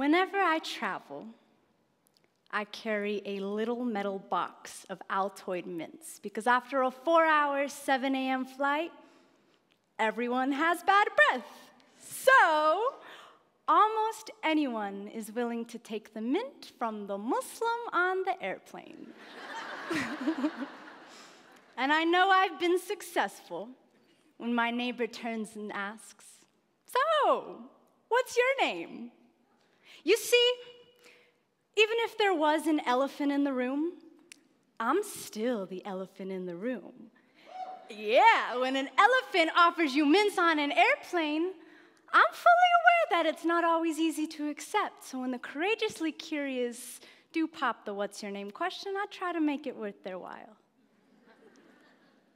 Whenever I travel, I carry a little metal box of Altoid mints because after a 4-hour, 7 a.m. flight, everyone has bad breath. So, almost anyone is willing to take the mint from the Muslim on the airplane. And I know I've been successful when my neighbor turns and asks, "So, what's your name?" You see, even if there was an elephant in the room, I'm still the elephant in the room. Yeah, when an elephant offers you mints on an airplane, I'm fully aware that it's not always easy to accept. So when the courageously curious do pop the "what's your name" question, I try to make it worth their while.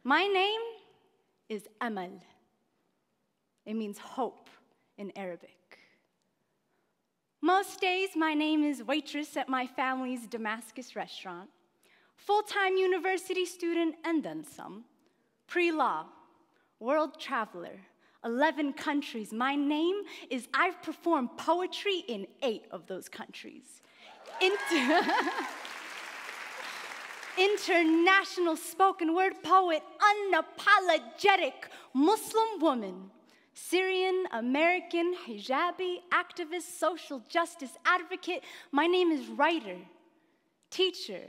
My name is Amal. It means hope in Arabic. Most days, my name is waitress at my family's Damascus restaurant, full-time university student and then some, pre-law, world traveler, 11 countries. My name is I've performed poetry in 8 of those countries. International spoken word poet, unapologetic Muslim woman, Syrian-American, hijabi, activist, social justice advocate. My name is writer, teacher,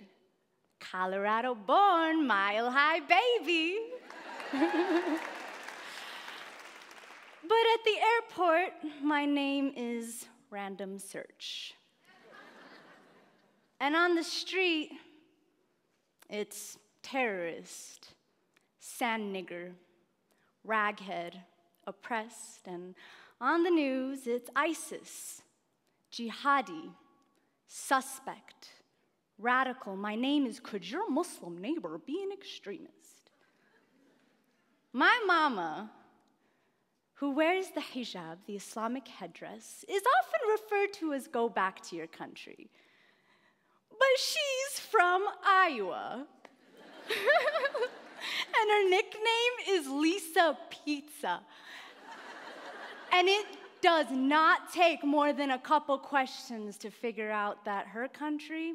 Colorado-born, mile-high baby. But at the airport, my name is random search. And on the street, it's terrorist, sand nigger, raghead, oppressed, and on the news, it's ISIS, jihadi, suspect, radical. My name is could your Muslim neighbor be an extremist? My mama, who wears the hijab, the Islamic headdress, is often referred to as go back to your country. But she's from Iowa. And her nickname is Lisa Pizza. And it does not take more than a couple questions to figure out that her country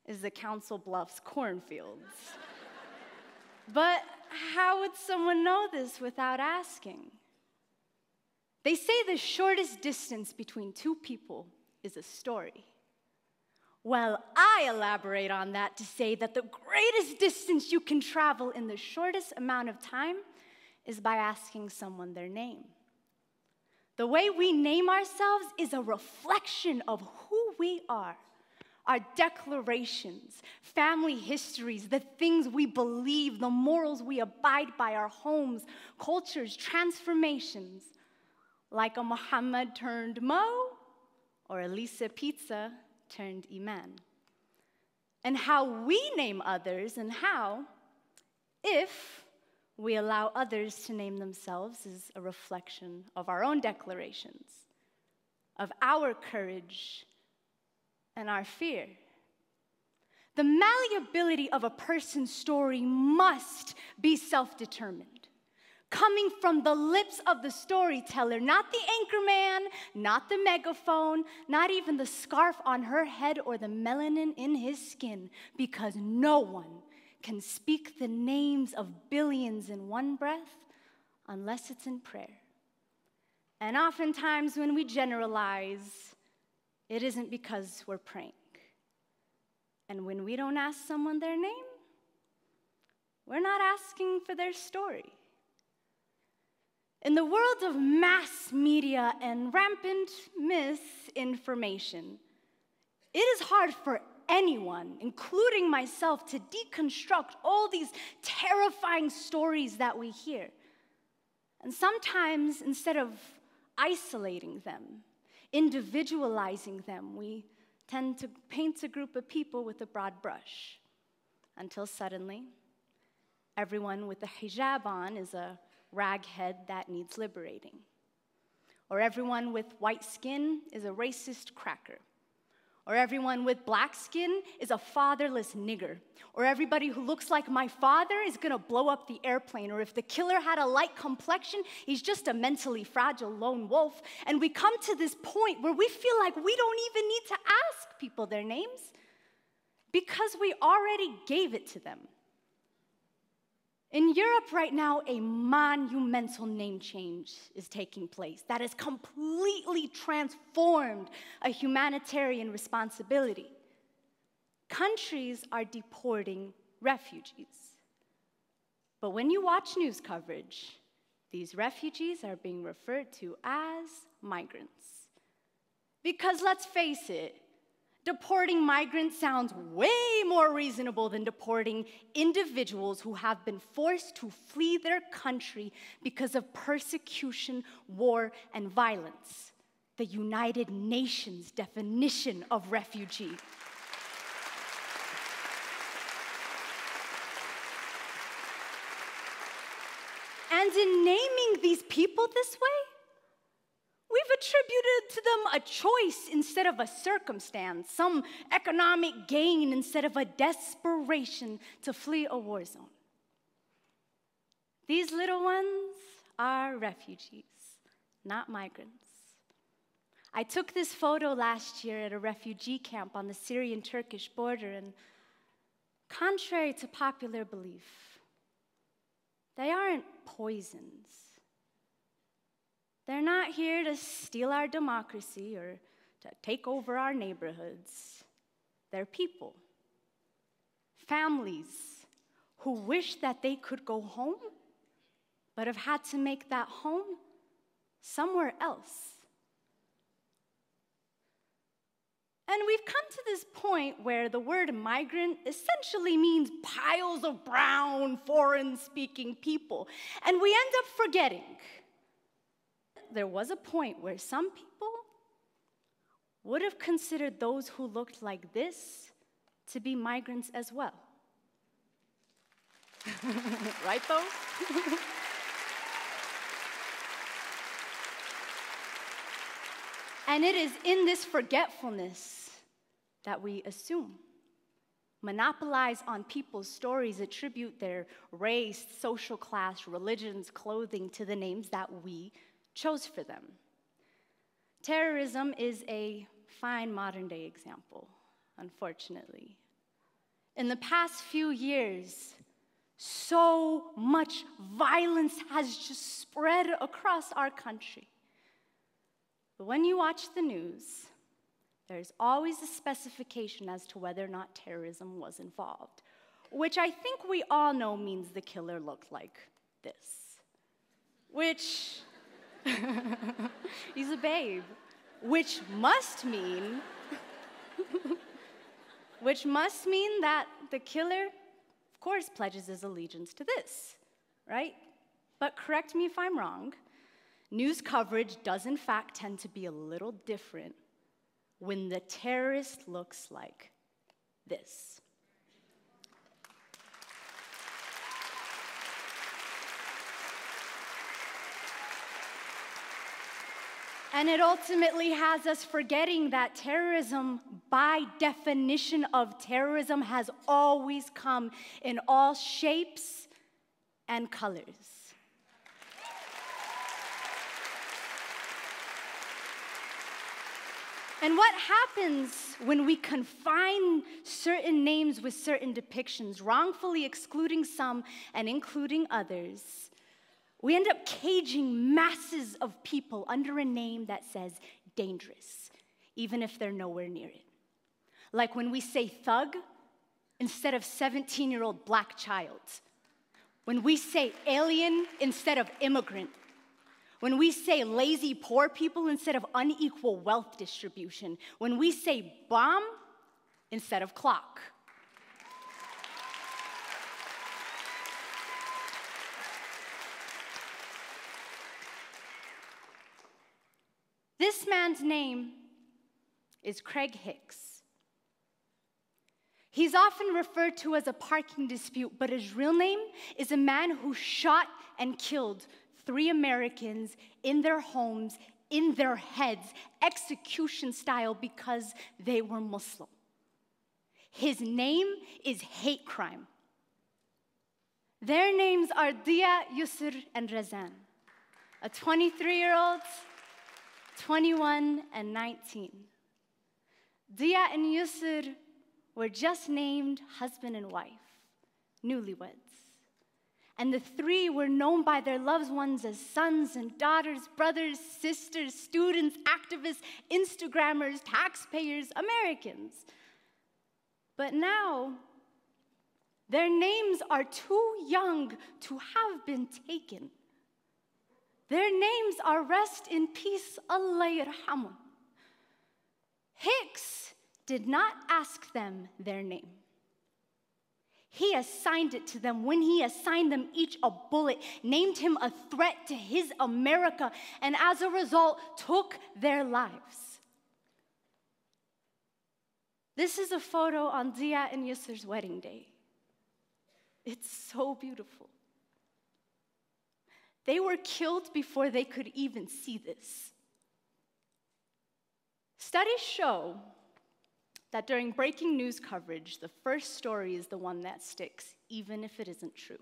is the Council Bluffs cornfields. But how would someone know this without asking? They say the shortest distance between two people is a story. Well, I elaborate on that to say that the greatest distance you can travel in the shortest amount of time is by asking someone their name. The way we name ourselves is a reflection of who we are. Our declarations, family histories, the things we believe, the morals we abide by, our homes, cultures, transformations, like a Mohammed turned Mo or a Lisa Pizza turned Iman. And how we name others and how, if we allow others to name themselves, is a reflection of our own declarations, of our courage and our fear. The malleability of a person's story must be self-determined, coming from the lips of the storyteller, not the anchorman, not the megaphone, not even the scarf on her head or the melanin in his skin, because no one can speak the names of billions in one breath unless it's in prayer. And oftentimes when we generalize, it isn't because we're praying. And when we don't ask someone their name, we're not asking for their story. In the world of mass media and rampant misinformation, it is hard for anyone, including myself, to deconstruct all these terrifying stories that we hear. And sometimes, instead of isolating them, individualizing them, we tend to paint a group of people with a broad brush, until suddenly, everyone with a hijab on is a raghead that needs liberating. Or everyone with white skin is a racist cracker. Or everyone with black skin is a fatherless nigger. Or everybody who looks like my father is gonna blow up the airplane. Or if the killer had a light complexion, he's just a mentally fragile lone wolf. And we come to this point where we feel like we don't even need to ask people their names because we already gave it to them. In Europe right now, a monumental name change is taking place that has completely transformed a humanitarian responsibility. Countries are deporting refugees. But when you watch news coverage, these refugees are being referred to as migrants. Because let's face it, deporting migrants sounds way more reasonable than deporting individuals who have been forced to flee their country because of persecution, war, and violence. The United Nations definition of refugee. And in naming these people this way, we've attributed to them a choice instead of a circumstance, some economic gain instead of a desperation to flee a war zone. These little ones are refugees, not migrants. I took this photo last year at a refugee camp on the Syrian-Turkish border, and contrary to popular belief, they aren't poisons. They're not here to steal our democracy or to take over our neighborhoods. They're people, families who wish that they could go home, but have had to make that home somewhere else. And we've come to this point where the word migrant essentially means piles of brown, foreign-speaking people. And we end up forgetting there was a point where some people would have considered those who looked like this to be migrants as well. Right, though? And it is in this forgetfulness that we assume, monopolize on people's stories, attribute their race, social class, religions, clothing to the names that we chose for them. Terrorism is a fine modern-day example, unfortunately. In the past few years, so much violence has just spread across our country. But when you watch the news, there's always a specification as to whether or not terrorism was involved, which I think we all know means the killer looked like this, which he's a babe, which must mean that the killer, of course, pledges his allegiance to this, right? But correct me if I'm wrong, news coverage does in fact tend to be a little different when the terrorist looks like this. And it ultimately has us forgetting that terrorism, by definition of terrorism, has always come in all shapes and colors. And what happens when we confine certain names with certain depictions, wrongfully excluding some and including others? We end up caging masses of people under a name that says dangerous, even if they're nowhere near it. Like when we say thug instead of 17-year-old black child. When we say alien instead of immigrant. When we say lazy poor people instead of unequal wealth distribution. When we say bomb instead of clock. This man's name is Craig Hicks. He's often referred to as a parking dispute, but his real name is a man who shot and killed 3 Americans in their homes in their heads, execution style, because they were Muslim. His name is hate crime. Their names are Dia, Yusor, and Razan, a 23-year-old, 21, and 19. Dia and Yusor were just named husband and wife, newlyweds. And the three were known by their loved ones as sons and daughters, brothers, sisters, students, activists, Instagrammers, taxpayers, Americans. But now, their names are too young to have been taken. Their names are rest in peace, Allah yarhamun. HICKS did not ask them their name. He assigned it to them when he assigned them each a bullet, named him a threat to his America, and as a result, took their lives. This is a photo on Dia and Yusor's wedding day. It's so beautiful. They were killed before they could even see this. Studies show that during breaking news coverage, the first story is the one that sticks, even if it isn't true.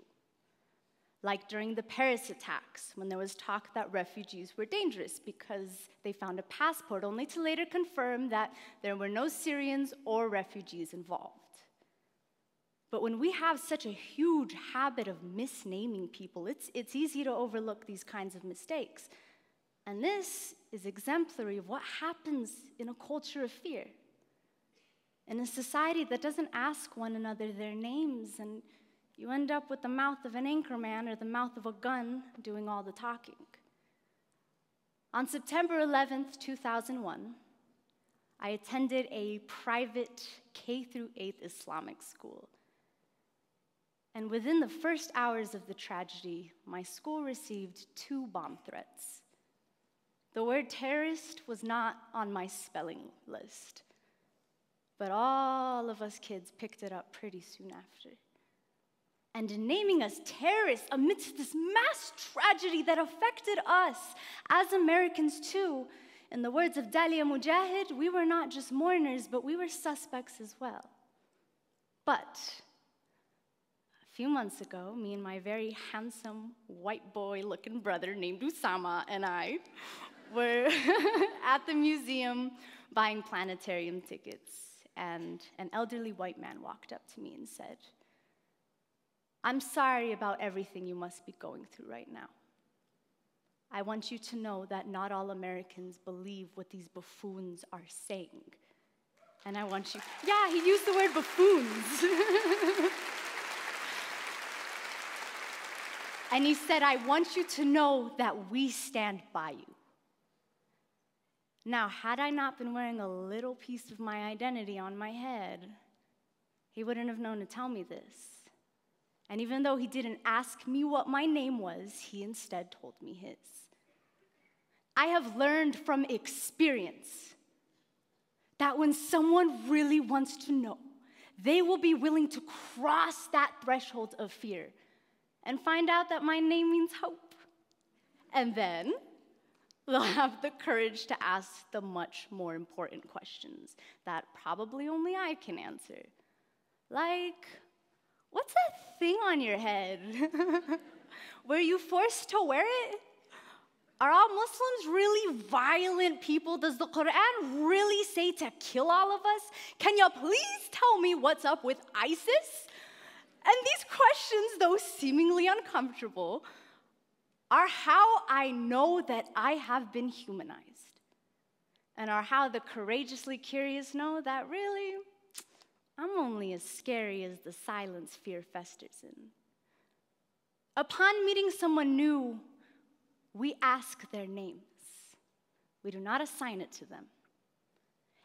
Like during the Paris attacks, when there was talk that refugees were dangerous because they found a passport, only to later confirm that there were no Syrians or refugees involved. But when we have such a huge habit of misnaming people, it's easy to overlook these kinds of mistakes. And this is exemplary of what happens in a culture of fear. In a society that doesn't ask one another their names, and you end up with the mouth of an anchorman or the mouth of a gun doing all the talking. On September 11th, 2001, I attended a private K-8 Islamic school. And within the first hours of the tragedy, my school received 2 bomb threats. The word terrorist was not on my spelling list, but all of us kids picked it up pretty soon after. And in naming us terrorists amidst this mass tragedy that affected us as Americans too, in the words of Dalia Mujahid, we were not just mourners, but we were suspects as well. But a few months ago, me and my very handsome white boy-looking brother named Usama and I were at the museum buying planetarium tickets, and an elderly white man walked up to me and said, "I'm sorry about everything you must be going through right now. I want you to know that not all Americans believe what these buffoons are saying. And I want you," yeah, he used the word buffoons. And he said, "I want you to know that we stand by you." Now, had I not been wearing a little piece of my identity on my head, he wouldn't have known to tell me this. And even though he didn't ask me what my name was, he instead told me his. I have learned from experience that when someone really wants to know, they will be willing to cross that threshold of fear and find out that my name means hope. And then they'll have the courage to ask the much more important questions that probably only I can answer. Like, what's that thing on your head? Were you forced to wear it? Are all Muslims really violent people? Does the Quran really say to kill all of us? Can you please tell me what's up with ISIS? And these questions, though seemingly uncomfortable, are how I know that I have been humanized, and are how the courageously curious know that really, I'm only as scary as the silence fear festers in. Upon meeting someone new, we ask their names. We do not assign it to them.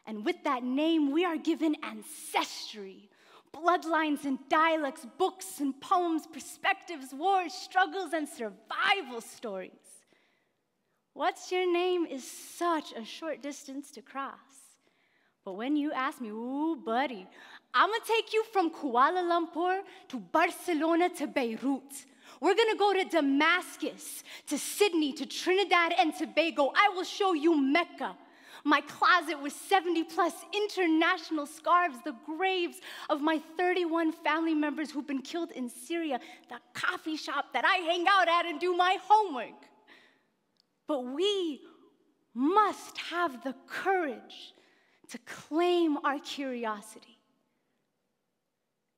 And with that name, we are given ancestry, bloodlines and dialects, books and poems, perspectives, wars, struggles, and survival stories. What's your name is such a short distance to cross. But when you ask me, ooh, buddy, I'm gonna take you from Kuala Lumpur to Barcelona to Beirut. We're gonna go to Damascus, to Sydney, to Trinidad and Tobago. I will show you Mecca. My closet with 70+ international scarves, the graves of my 31 family members who've been killed in Syria, the coffee shop that I hang out at and do my homework. But we must have the courage to claim our curiosity,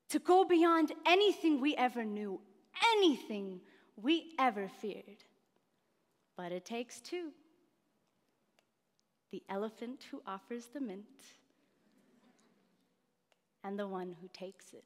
to go beyond anything we ever knew, anything we ever feared. But it takes two. The elephant who offers the mint, and the one who takes it.